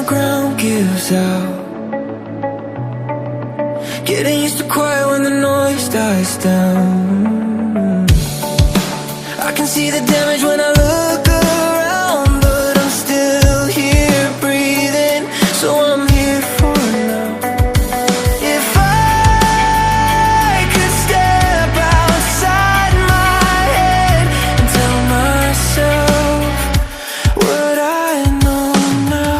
ground gives out. Getting used to quiet when the noise dies down. I can see the damage when I look around, but I'm still here breathing, so I'm here for now. If I could step outside my head and tell myself what I know now.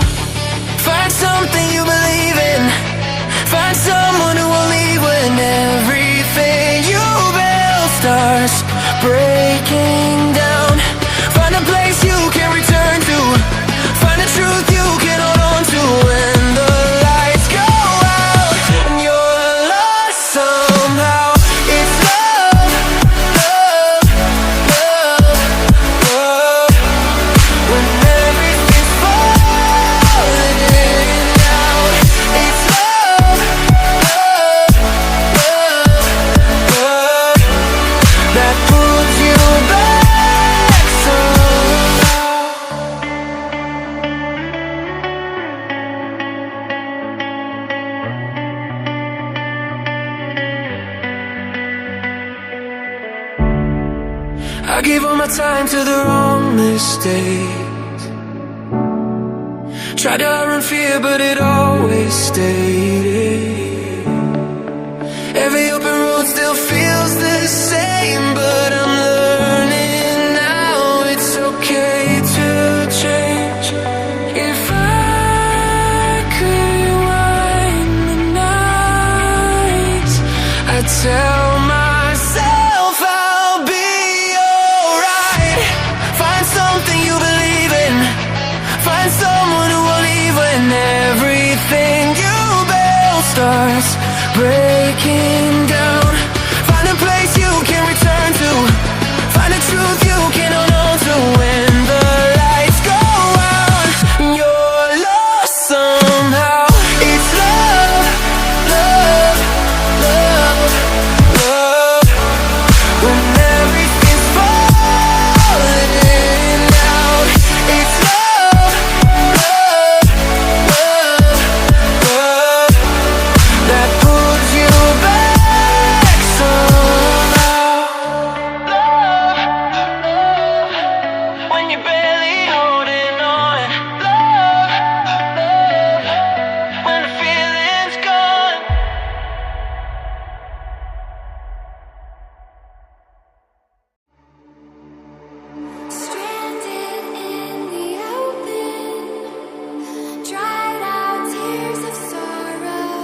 Find something you believe in. Find someone who will leave when everything you build starts breaking down. Find a place you can return to. Find a truth you can hold on to when the lights go out and you're lost somehow. It's love, love, love, love. When everything's falling in and out. It's love, love, love, love. That pulls you back somehow. I gave all my time to the wrong mistakes. Tried to outrun fear, but it always stayed. Every open road still feels the same, but I'm learning now it's okay to change. If I could rewind the nights, I'd tell myself I'll be alright. Find something you believe in. Find someone who will leave when everything you build starts breaking down. Find a place you can return to. Find a truth you can hold on to when the lights go out and you're lost somehow. It's love, love, love, love. When everything's falling in and out. It's love, love, love, love. That pulls you back somehow. Love, love. When you're barely holding on. Love, love. When the feeling's gone. Stranded in the open, dried out tears of sorrow,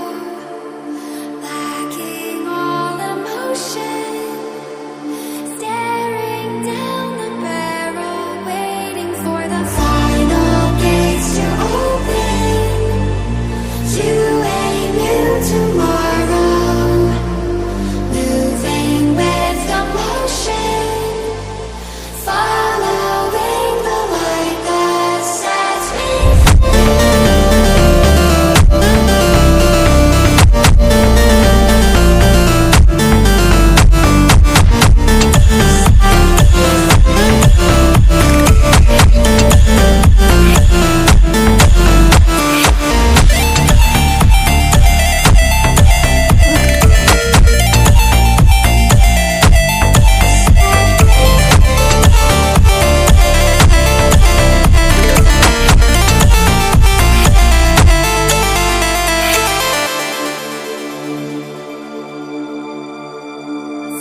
lacking all emotion, staring down the barrel, waiting for the final gates to open to a new tomorrow, moving with the motion. Following the light that sets me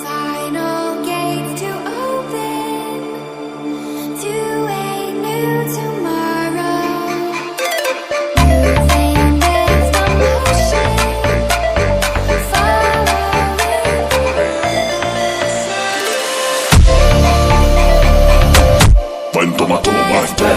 final gates to open to a new tomorrow, moving with the motion, following When toma más té.